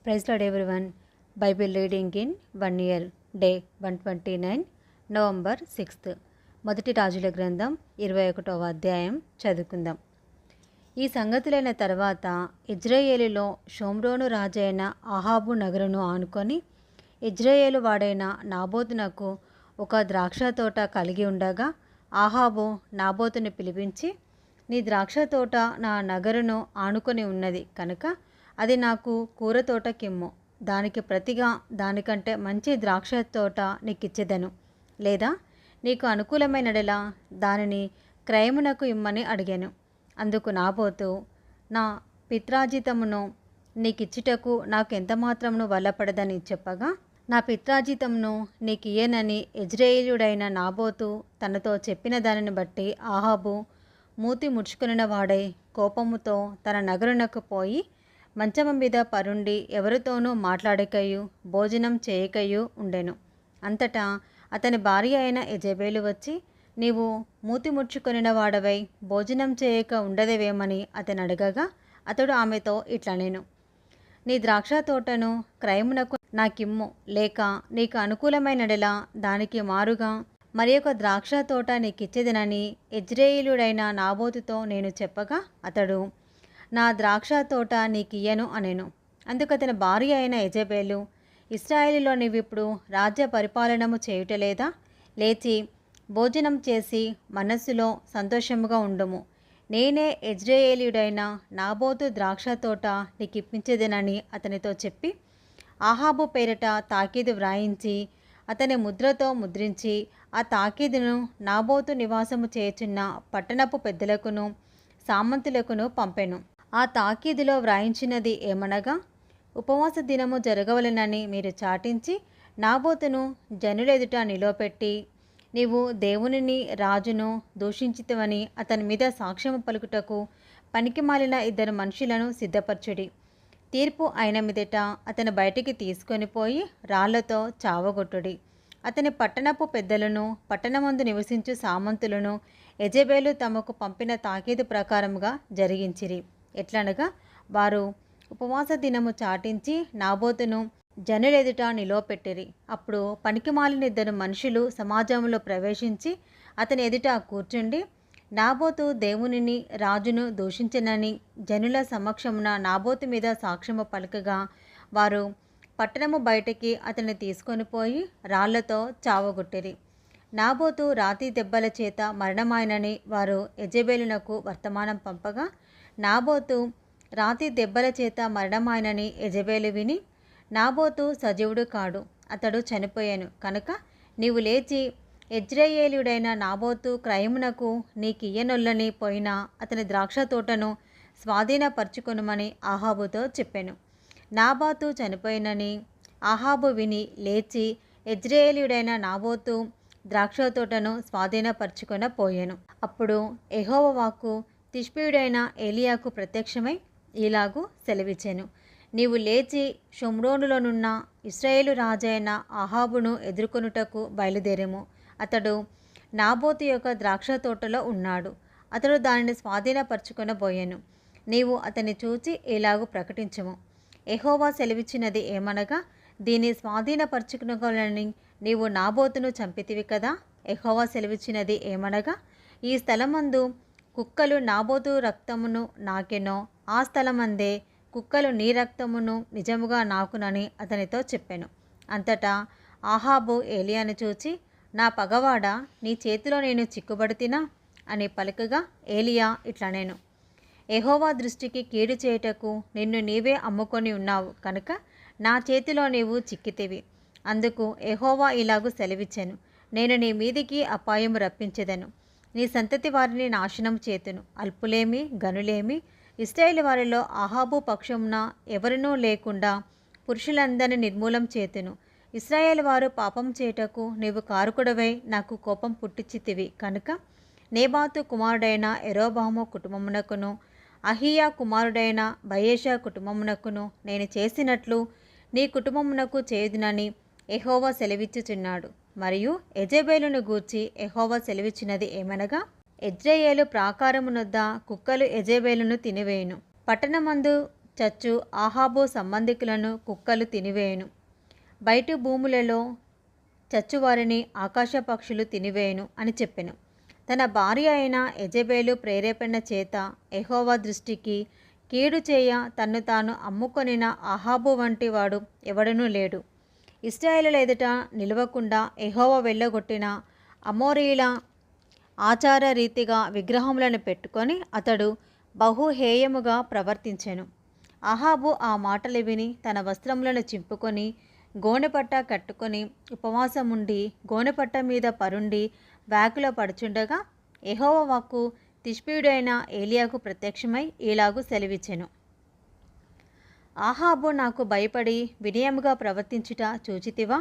Praise Lord everyone. Bible reading in 1 year, day 129, November 6. మొదటి రాజుల గ్రంథం 21వ అధ్యాయం చదువుకుందాం. ఈ సంగతులైన తర్వాత ఇజ్రాయేలులో షోమ్రోను రాజైన అహాబు నగరును ఆనుకొని ఇజ్రాయేలు వాడైన నాబోతునకు ఒక ద్రాక్ష తోట కలిగి ఉండగా అహాబు నాబోతుని పిలిపించి, నీ ద్రాక్ష తోట నా నగరును ఆనుకొని ఉన్నది కనుక అది నాకు కూర తోట కిమ్ము, దానికి ప్రతిగా దానికంటే మంచి ద్రాక్ష తోట నీకిచ్చేదను, లేదా నీకు అనుకూలమైనడలా దానిని క్రయమునకు ఇమ్మని అడిగాను. అందుకు నాబోతు, నా పిత్రాజితమును నీకిచ్చుటకు నాకు ఎంత మాత్రమును వల్లపడదని చెప్పగా, నా పిత్రాజితమును నీకియ్యనని యెజ్రెయేలీయుడైన నాబోతు తనతో చెప్పిన దానిని బట్టి అహాబు మూతి ముడుచుకొనిన వాడై కోపముతో తన నగరునకు పోయి మంచము మీద పరుండి ఎవరితోనూ మాట్లాడకయు భోజనం చేయకయు ఉండెను. అంతటా అతని భార్య అయిన యెజెబెలు వచ్చి, నీవు మూతి ముడుచుకొనిన వాడవై భోజనం చేయక ఉండదేవేమని అతను అడగగా, అతడు ఆమెతో ఇట్లనెను, నీ ద్రాక్ష తోటను క్రయమునకు నాకిమ్ము, లేక నీకు అనుకూలమైనడలా దానికి మారుగా మరి ఒక ద్రాక్ష తోట నీకిచ్చేదనని యెజ్రెయేలీయుడైన నాబోతుతో నేను చెప్పగా, అతడు, నా ద్రాక్ష తోట నీకియ్యను అనెను. అందుకతని భార్య అయిన యెజెబెలు, ఇశ్రాయేలులో నీవిప్పుడు రాజ్య పరిపాలనము చేయుటలేదా? లేచి భోజనం చేసి మనస్సులో సంతోషముగా ఉండుము. నేనే యెజ్రెయేలీయుడైన నాబోతు ద్రాక్ష తోట నీకిప్పించేదనని అతనితో చెప్పి, అహాబు పేరిట తాకీదు వ్రాయించి అతని ముద్రతో ముద్రించి ఆ తాకీదును నాబోతు నివాసము చేయుచున్న పట్టణపు పెద్దలకును సామంతులకును పంపెను. ఆ తాకీదులో వ్రాయించినది ఏమనగా, ఉపవాస దినము జరగవలెనని మీరు చాటించి నాబోతును జనులెదుట నిలవపెట్టి, నీవు దేవునిని రాజును దూషించితివని అతని మీద సాక్ష్యము పలుకుటకు పనికిమాలిన 2 మనుషులను సిద్ధపరచుడి. తీర్పు అయిన మీదట అతను బయటికి తీసుకొని పోయి రాళ్లతో చావగొట్టుడి. అతని పట్టణపు పెద్దలను పట్టణమందు నివసించు సామంతులను యెజెబెలు తమకు పంపిన తాకీదు ప్రకారముగా జరిగించిరి. ఎట్లనగా, వారు ఉపవాస దినము చాటించి నాబోతును జనులెదుట నిలవపెట్టిరి. అప్పుడు పనికిమాలిన 2 మనుషులు సమాజంలో ప్రవేశించి అతని ఎదుట కూర్చుండి, నాబోతు దేవునిని రాజును దూషించనని జనుల సమక్షమున నాబోతు మీద సాక్ష్యము పలకగా, వారు పట్టణము బయటికి అతన్ని తీసుకొని పోయి రాళ్లతో చావగొట్టిరి. నాబోతు రాతి దెబ్బల చేత మరణమాయనని వారు యెజెబెలునకు వర్తమానం పంపగా, నాబోతు రాతి దెబ్బల చేత మరణమాయనని యెజెబెలు విని, నాబోతు సజీవుడు కాడు, అతడు చనిపోయాను కనుక నీవు లేచి యెజ్రెయేలీయుడైన నాబోతు క్రయమునకు నీకియ్యనొల్లని పోయిన అతని ద్రాక్ష తోటను స్వాధీనపరచుకొనుమని అహాబుతో చెప్పెను. నాబాతు చనిపోయినని అహాబు విని లేచి యెజ్రెయేలీయుడైన నాబోతు ద్రాక్ష తోటను స్వాధీనపరచుకొన పోయెను. అప్పుడు యెహోవా వాక్కు తిష్బీయుడైన ఏలియాకు ప్రత్యక్షమై ఇలాగు సెలవిచ్చెను, నీవు లేచి షోమ్రోనులోనున్న ఇశ్రాయేలు రాజైన అహాబును ఎదుర్కొనుటకు బయలుదేరెము. అతడు నాబోతు యొక్క ద్రాక్ష తోటలో ఉన్నాడు. అతడు దానిని స్వాధీనపరచుకొనబోయెను. నీవు అతన్ని చూచి ఇలాగు ప్రకటించుము, యెహోవా సెలవిచ్చినది ఏమనగా, దీన్ని స్వాధీనపరచుకొనగలని నీవు నాబోతును చంపితివి కదా. యెహోవా సెలవిచ్చినది ఏమనగా, ఈ స్థలమందు కుక్కలు నాబోతు రక్తమును నాకెనో, ఆ స్థలమందే కుక్కలు నీ రక్తమును నిజముగా నాకునని అతనితో చెప్పెను. అంతటా అహాబు ఏలియాను చూచి, నా పగవాడా, నీ చేతిలో నేను చిక్కుబడితినా అని పలుకగా, ఏలియా ఇట్లనెను, యెహోవా దృష్టికి కీడు చేయుటకు నిన్ను నీవే అమ్ముకొని ఉన్నావు కనుక నా చేతిలో నీవు చిక్కితివి. అందుకు యెహోవా ఇలాగు సెలవిచ్చెను, నేను నీ మీదికి అపాయము రప్పించెదను, నీ సంతతి వారిని నాశనం చేతును, అల్పులేమి గనులేమి ఇశ్రాయేలు వారిలో అహాబు పక్షమున ఎవరినూ లేకుండా పురుషులందరినీ నిర్మూలం చేతును. ఇశ్రాయేలు వారు పాపం చేయుటకు నీవు కారకుడవై నాకు కోపం పుట్టించితివి కనుక నేబాతు కుమారుడైన యెరోబాము కుటుంబమునకును అహీయా కుమారుడైన బయేషా కుటుంబమునకును నేను చేసినట్లు నీ కుటుంబమునకు చేయుదునని యెహోవా సెలవిచ్చుచున్నాడు. మరియు యెజెబెలును గూర్చి యెహోవా సెలవిచ్చినది ఏమనగా, యెజ్రెయేలు ప్రాకారమునొద్ద కుక్కలు యెజెబెలును తినివేయును. పట్టణమందు చచ్చు ఆహాబు సంబంధికులను కుక్కలు తినివేయును. బయటి భూములలో చచ్చువారిని ఆకాశ పక్షులు తినివేయును అని చెప్పెను. తన భార్య అయిన యెజెబెలు ప్రేరేపణ చేత యెహోవా దృష్టికి కీడు చేయ తన్ను తాను అమ్ముకొనిన ఆహాబు వంటి వాడు ఎవడనూ లేడు. ఇశ్రాయేలుల ఎదుట నిలవకుండా యెహోవా వెళ్ళగొట్టిన అమోరీల ఆచార రీతిగా విగ్రహములను పెట్టుకొని అతడు బహుహేయముగా ప్రవర్తించెను. అహాబు ఆ మాటలు విని తన వస్త్రములను చింపుకొని గోనెపట్ట కట్టుకొని ఉపవాసముండి గోనెపట్ట మీద పరుండి వ్యాకుల పడుచుండగా యెహోవా వాక్కు తిష్బీయుడైన ఏలియాకు ప్రత్యక్షమై ఇలాగు సెలవిచ్చెను. ఆహాబు నాకు భయపడి వినయముగా ప్రవర్తించుట చూచితివా?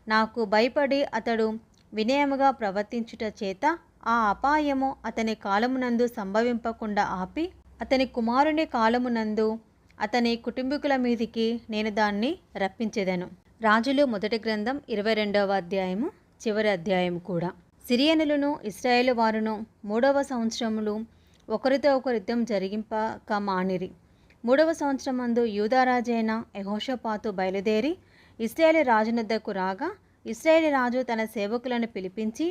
నాకు భయపడి అతడు వినయముగా ప్రవర్తించుట చేత ఆ అపాయము అతని కాలమునందు సంభవింపకుండా ఆపి అతని కుమారుని కాలమునందు అతని కుటుంబీకుల మీదికి నేను దాన్ని రప్పించెదను. రాజులు మొదటి గ్రంథం 22వ అధ్యాయము చివరి అధ్యాయము కూడా. సిరియనులను ఇశ్రాయేలు వారును 3వ సంవత్సరములు ఒకరితో ఒకరు యుద్ధం జరిగింపక మానిరి. 3వ సంవత్సరమందు యూదారాజైన యెహోషాపాతు బయలుదేరి ఇశ్రాయేలు రాజునొద్దకు రాగా ఇశ్రాయేలు రాజు తన సేవకులను పిలిపించి,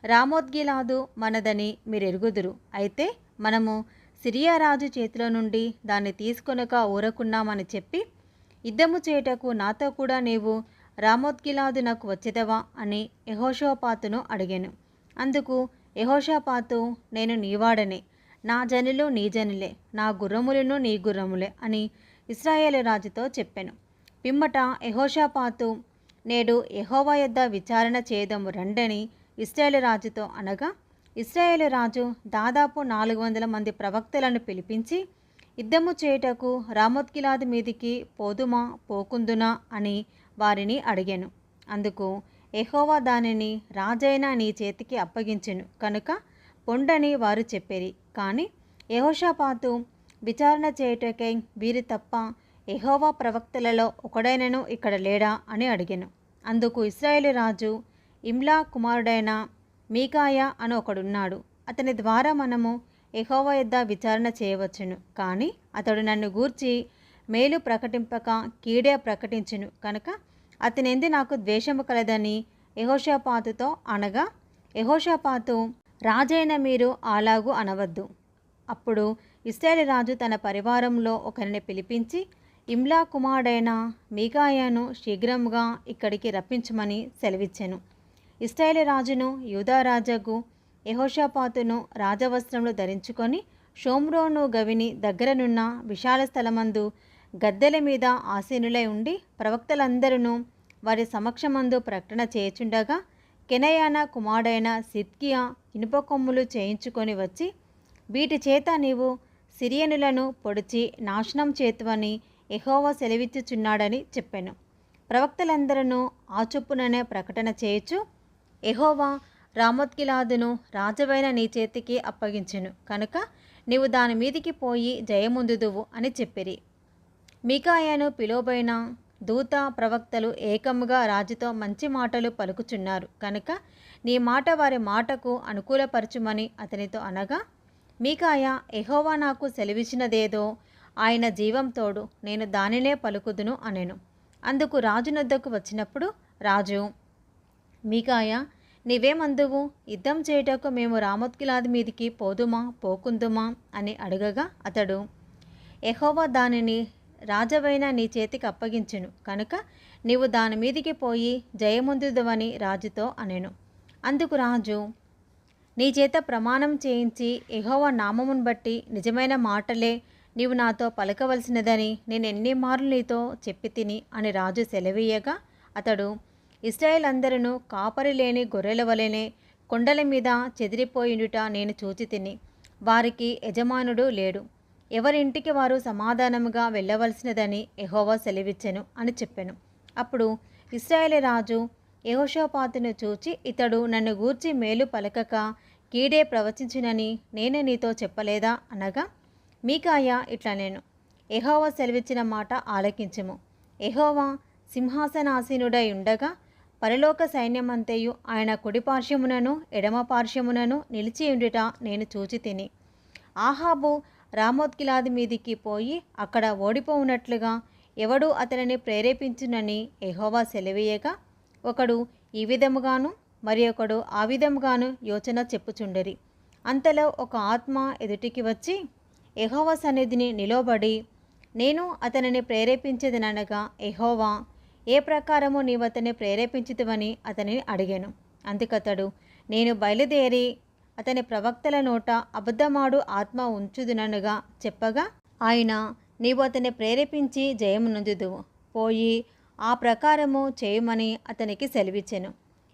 రామోత్గిలాదు మనదని మీరెరుగుదురు. అయితే మనము సిరియా రాజు చేతిలో నుండి దాన్ని తీసుకొనక ఊరకున్నామని చెప్పి, యుద్ధము చేయుటకు నాతో కూడా నీవు రామోత్గిలాదు నాకు వచ్చేదవా అని యెహోషాపాతును అడిగాను. అందుకు యెహోషాపాతు, నేను నీవాడనే, నా జనులు నీ జనులే, నా గుర్రములను నీ గుర్రములే అని ఇశ్రాయేలు రాజుతో చెప్పాను. పిమ్మట యెహోషాపాతు, నేడు యెహోవా యొద్ద విచారణ చేయదము రండని ఇశ్రాయేలు రాజుతో అనగా, ఇశ్రాయేలు రాజు దాదాపు 400 మంది ప్రవక్తలను పిలిపించి, యుద్ధము చేయుటకు రామోత్గిలాదు మీదికి పోదుమా పోకుందునా అని వారిని అడిగాను. అందుకు యెహోవా దానిని రాజైన నీ చేతికి అప్పగించెను కనుక పొండని వారు చెప్పిరి. కానీ యెహోషాపాతు, విచారణ చేయుటకై వీరి తప్ప యెహోవా ప్రవక్తలలో ఒకడైనను ఇక్కడ లేడా అని అడిగాను. అందుకు ఇశ్రాయేలు రాజు, ఇమ్లా కుమారుడైన మీకాయా అని ఒకడున్నాడు, అతని ద్వారా మనము యెహోవా యొద్ద విచారణ చేయవచ్చును. కానీ అతడు నన్ను గూర్చి మేలు ప్రకటింపక కీడే ప్రకటించును కనుక అతనిందు నాకు ద్వేషము కలదని యెహోషాపాతుతో అనగా, యెహోషాపాతు, రాజైన మీరు అలాగూ అనవద్దు. అప్పుడు ఇశ్రాయేలు రాజు తన పరివారంలో ఒకరిని పిలిపించి, ఇమ్లా కుమారుడైన మీకాయాను శీఘ్రముగా ఇక్కడికి రప్పించమని సెలవిచ్చెను. ఇశ్రాయేలు రాజును యూదారాజగు యెహోషాపాతును రాజవస్త్రములు ధరించుకొని షోమ్రోను గవిని దగ్గరనున్న విశాల స్థలమందు గద్దెల మీద ఆసీనులై ఉండి ప్రవక్తలందరూ వారి సమక్షమందు ప్రకటన చేయుచుండగా, కెనయానా కుమారుడైన సిద్కియా ఇనుప కొమ్ములు చేయించుకొని వచ్చి, వీటి చేత నీవు సిరియనులను పొడిచి నాశనం చేతువని యెహోవా సెలవిచ్చుచున్నాడని చెప్పాను. ప్రవక్తలందరూ ఆ చొప్పుననే ప్రకటన చేయుచు, యెహోవా రామోత్గిలాదును రాజవైన నీ చేతికి అప్పగించెను కనుక నీవు దాని మీదికి పోయి జయముందుదువు అని చెప్పిరి. మీకాయాను పిలువబోయిన దూత ప్రవక్తలు ఏకముగా రాజుతో మంచి మాటలు పలుకుచున్నారు కనుక నీ మాట వారి మాటకు అనుకూలపరచుమని అతనితో అనగా, మీకాయా, యెహోవా నాకు సెలవిచ్చినదేదో ఆయన జీవం తోడు నేను దానినే పలుకుదును అనెను. అందుకు రాజునొద్దకు వచ్చినప్పుడు రాజు, మీకాయా, నీవేమందువు? యుద్ధం చేయుటకు మేము రామోత్గిలాదు మీదికి పోదుమా పోకుందుమా అని అడగగా అతడు, యెహోవా దానిని రాజవైన నీ చేతికి అప్పగించెను కనుక నీవు దాని మీదికి పోయి జయముందుదవని రాజుతో అనెను. అందుకు రాజు, నీ చేత ప్రమాణం చేయించి యెహోవా నామమును బట్టి నిజమైన మాటలే నీవు నాతో పలకవలసినదని నేను ఎన్ని మార్లు నీతో చెప్పి తిని అని రాజు సెలవీయగా అతడు, ఇశ్రాయేల్ అందరూ కాపరి లేని గొర్రెల వలెనే కొండల మీద చెదిరిపోయిండుట నేను చూచి తిని, వారికి యజమానుడు లేడు, ఎవరింటికి వారు సమాధానముగా వెళ్ళవలసినదని యెహోవా సెలవిచ్చెను అని చెప్పెను. అప్పుడు ఇశ్రాయేలు రాజు యెహోషాపాతును చూచి, ఇతడు నన్ను గూర్చి మేలు పలకక కీడే ప్రవచించునని నేను నీతో చెప్పలేదా అనగా, మీకాయా ఇట్లా నేను, యెహోవా సెలవిచ్చిన మాట ఆలకించుము. యెహోవా సింహాసనాసీనుడై ఉండగా పరలోక సైన్యమంతయు ఆయన కుడి పార్శ్వమునను ఎడమ పార్శ్వమునను నిలిచి ఉండుట నేను చూచి తిని. ఆహాబు రామోత్గిలాది మీదికి పోయి అక్కడ ఓడిపోవునట్లుగా ఎవడు అతనిని ప్రేరేపించునని యెహోవా సెలవీయగా, ఒకడు ఈ విధముగాను మరి ఒకడు ఆ విధముగాను యోచన చెప్పుచుండిరి. అంతలో ఒక ఆత్మ ఎదుటికి వచ్చి యెహోవా సన్నిధిని నిలవబడి, నేను అతనిని ప్రేరేపించేదనగా యెహోవా, ఏ ప్రకారము నీవు అతన్ని ప్రేరేపించుదువని అతనిని అడిగాను. అందుకతడు, నేను బయలుదేరి అతని ప్రవక్తల నోట అబద్ధమాడు ఆత్మ ఉంచుదునగా చెప్పగా, ఆయన, నీవు అతన్ని ప్రేరేపించి జయమునందుదువు, పోయి ఆ ప్రకారము చేయమని అతనికి సెలవిచ్చెను.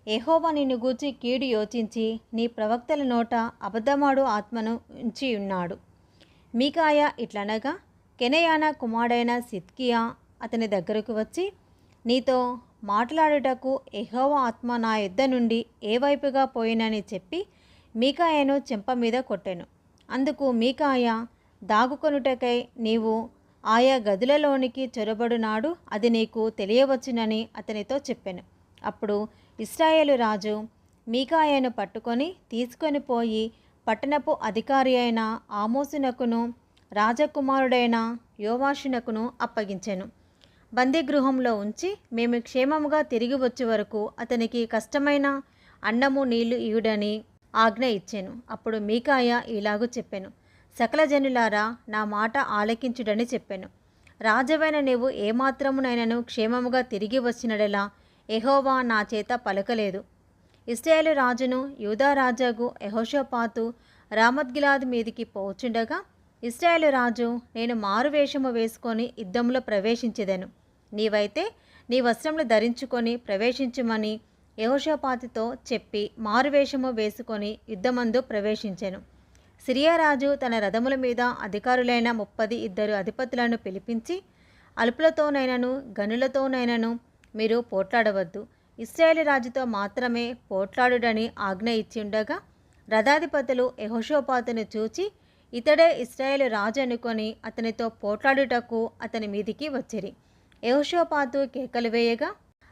యెహోవా నిన్ను గూర్చి కీడు యోచించి నీ ప్రవక్తల నోట అబద్ధమాడు ఆత్మను ఉంచి ఉన్నాడు. మీకాయా ఇట్లనగా, కెనయానా కుమారుడైన సిద్కియా అతని దగ్గరకు వచ్చి, నీతో మాట్లాడుటకు యెహోవా ఆత్మ నా యొద్ద నుండి ఏ వైపుగా పోయినని చెప్పి మీకాయను చెంప మీద కొట్టెను. అందుకు మీకాయా, దాగుకొనుటకై నీవు ఆయా గదులలోనికి చొరబడునాడు అది నీకు తెలియవచ్చునని అతనితో చెప్పెను. అప్పుడు ఇశ్రాయేలు రాజు మీకాయను పట్టుకొని తీసుకొని పోయి పట్టణపు అధికారి అయిన ఆమోసునకును రాజకుమారుడైన యోవాషునకును అప్పగించెను. బందీగృహంలో ఉంచి మేము క్షేమముగా తిరిగి వచ్చే వరకు అతనికి కష్టమైన అన్నము నీళ్లు ఇయుడని ఆజ్ఞ ఇచ్చెను. అప్పుడు మీకాయా ఇలాగూ చెప్పెను, సకల జనులారా నా మాట ఆలకించుడని చెప్పెను. రాజవైన నీవు ఏమాత్రమునైనను క్షేమముగా తిరిగి వచ్చినడెలా యెహోవా నా చేత పలకలేదు. ఇశ్రాయేలు రాజును యూదా రాజాగు యెహోషాపాతు రామోత్గిలాదు మీదికి పోచుండగా, ఇశ్రాయేలు రాజు, నేను మారువేషము వేసుకొని యుద్ధంలో ప్రవేశించెదను, నీవైతే నీ వస్త్రములు ధరించుకొని ప్రవేశించుమని యెహోషాపాతుతో చెప్పి మారువేషము వేసుకొని యుద్ధమందు ప్రవేశించెను. సిరియా రాజు తన రథముల మీద అధికారులైన 32 అధిపతులను పిలిపించి, అల్పులతోనైనను గనులతోనైనను మీరు పోట్లాడవద్దు, ఇశ్రాయేలు రాజుతో మాత్రమే పోట్లాడుడని ఆజ్ఞ ఇచ్చి ఉండగా, రథాధిపతులు యెహోషాపాతును చూచి ఇతడే ఇశ్రాయేలు రాజు అనుకొని అతనితో పోట్లాడుటకు అతని మీదికి వచ్చిరి. యెహోషాపాతు కేకలు వేయగా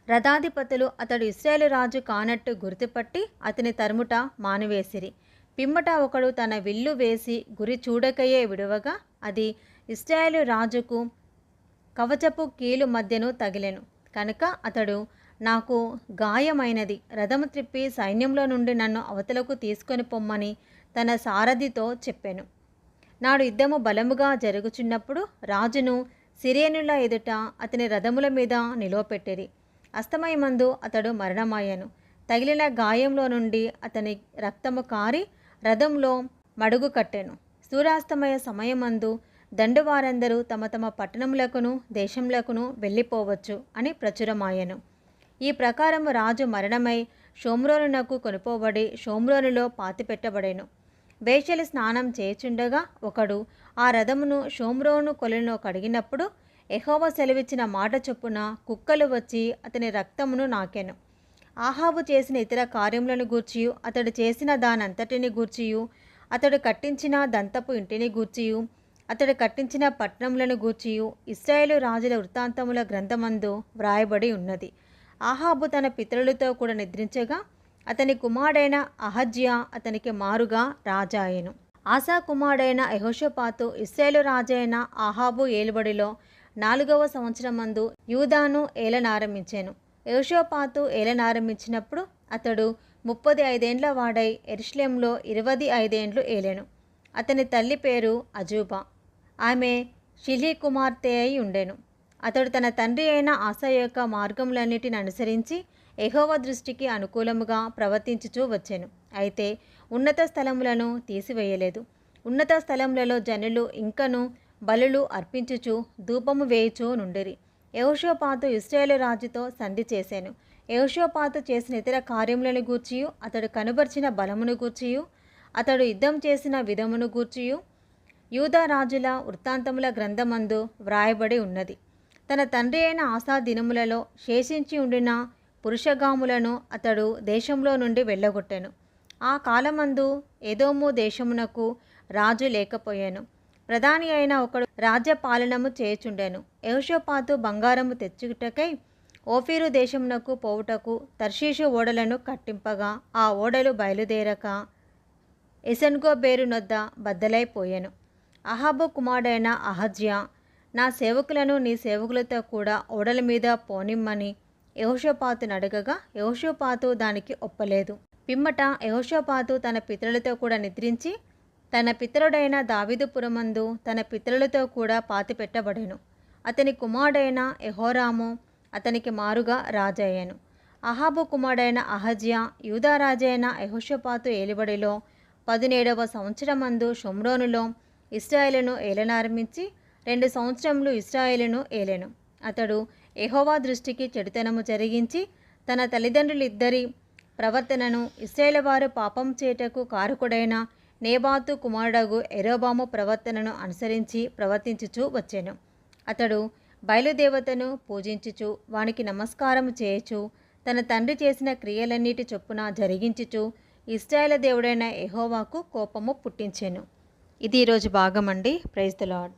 రథాధిపతులు అతడు ఇశ్రాయేలు రాజు కానట్టు గుర్తుపట్టి అతని తరుముట మానివేసిరి. పిమ్మట ఒకడు తన విల్లు వేసి గురి చూడకయే విడువగా అది ఇశ్రాయేలు రాజుకు కవచపు కీలు మధ్యను తగిలెను. కనుక అతడు, నాకు గాయమైనది, రథము త్రిప్పి సైన్యంలో నుండి నన్ను అవతలకు తీసుకొని పొమ్మని తన సారథితో చెప్పెను. నాడు యుద్ధము బలముగా జరుగుచున్నప్పుడు రాజును సిరియనుల ఎదుట అతని రథముల మీద నిలువపెట్టిరి. అస్తమయమందు అతడు మరణమాయెను. తగిలిన గాయంలో నుండి అతని రక్తము కారి రథంలో మడుగు కట్టెను. సూర్యాస్తమయ సమయమందు దండువారందరూ తమ తమ పట్టణములకును దేశములకును వెళ్ళిపోవచ్చు అని ప్రచురమాయెను. ఈ ప్రకారము రాజు మరణమై షోమ్రోనునకు కొనుపోబడి షోమ్రోనులో పాతిపెట్టబడెను. వేశ్యలు స్నానం చేయుచుండగా ఒకడు ఆ రథమును షోమ్రోను కొలను కడిగినప్పుడు యెహోవా సెలవిచ్చిన మాట చొప్పున కుక్కలు వచ్చి అతని రక్తమును నాకెను. ఆహాబు చేసిన ఇతర కార్యములను గూర్చియు అతడు చేసిన దానంతటిని గూర్చియు అతడు కట్టించిన దంతపు ఇంటిని గూర్చియు అతడు కట్టించిన పట్టణములను గూర్చియు ఇశ్రాయేలు రాజుల వృత్తాంతముల గ్రంథమందు వ్రాయబడి ఉన్నది. ఆహాబు తన పితరులతో కూడా నిద్రించగా అతని కుమారుడైన అహజ్యా అతనికి మారుగా రాజాయెను. ఆసా కుమారుడైన యెహోషాపాతు ఇశ్రాయేలు రాజైన ఆహాబు ఏలుబడిలో 4వ సంవత్సరమందు యూదాను ఏలనారంభించెను. యెహోషాపాతు ఏలనారంభించినప్పుడు అతడు 35 ఏండ్ల వాడై యెరూషలేములో 25 ఏండ్లు ఏలెను. అతని తల్లి పేరు అజూబా, ఆమె షిల్హీ కుమార్తె అయి ఉండెను. అతడు తన తండ్రి అయిన ఆసా యొక్క మార్గములన్నిటిని అనుసరించి యెహోవా దృష్టికి అనుకూలముగా ప్రవర్తించుచూ వచ్చెను. అయితే ఉన్నత స్థలములను తీసివేయలేదు. ఉన్నత స్థలములలో జనులు ఇంకను బలులు అర్పించుచు ధూపము వేయుచూ నుండిరి. యెహోషాపాతు ఇశ్రాయేలు రాజుతో సంధి చేసెను. యెహోషాపాతు చేసిన ఇతర కార్యములను గూర్చియు అతడు కనుబర్చిన బలమును గూర్చియు అతడు యుద్ధం చేసిన విధమును గూర్చియు యూదా రాజుల వృత్తాంతముల గ్రంథమందు వ్రాయబడి ఉన్నది. తన తండ్రి అయిన ఆసా దినములలో శేషించి ఉండిన పురుషగాములను అతడు దేశంలో నుండి వెళ్ళగొట్టెను. ఆ కాలమందు ఎదోము దేశమునకు రాజు లేకపోయాను. ప్రధాని అయిన ఒకడు రాజ్యపాలనము చేయుచుండెను. యెహోషాపాతు బంగారము తెచ్చుటకై ఓఫీరు దేశమునకు పోవుటకు తర్షీషు ఓడలను కట్టింపగా ఆ ఓడలు బయలుదేరక ఎసన్గోబేరు నొద్ద బద్దలైపోయెను. అహాబు కుమారుడైన అహజ్యా, నా సేవకులను నీ సేవకులతో కూడా ఓడల మీద పోనిమ్మని యెహోషాపాతును అడగగా యెహోషాపాతు దానికి ఒప్పలేదు. పిమ్మట యెహోషాపాతు తన పితరులతో కూడా నిద్రించి తన పితరుడైన దావీదుపురమందు తన పితరులతో కూడా పాతిపెట్టబడెను. అతని కుమారుడైన యెహోరాము అతనికి మారుగా రాజయ్యాను. అహాబు కుమారుడైన అహజ్యా యూదా రాజైన యెహోషాపాతు ఏలుబడిలో 17వ సంవత్సరమందు షోమ్రోనులో ఇశ్రాయేలును ఏలనారంభించి 2 సంవత్సరములు ఇశ్రాయేలును ఏలెను. అతడు యెహోవా దృష్టికి చెడుతనము జరిగించి తన తల్లిదండ్రులిద్దరి ప్రవర్తనను ఇశ్రాయేలు వారు పాపం చేయుటకు కారకుడైన నేబాతు కుమారుడగు యరొబాము ప్రవర్తనను అనుసరించి ప్రవర్తించుచూ వచ్చెను. అతడు బయలుదేవతను పూజించుచు వానికి నమస్కారము చేయుచు తన తండ్రి చేసిన క్రియలన్నిటి చొప్పున జరిగించుచు ఇశ్రాయేలు దేవుడైన యెహోవాకు కోపము పుట్టించెను. ఇది ఈరోజు భాగం అండి. Praise the lord.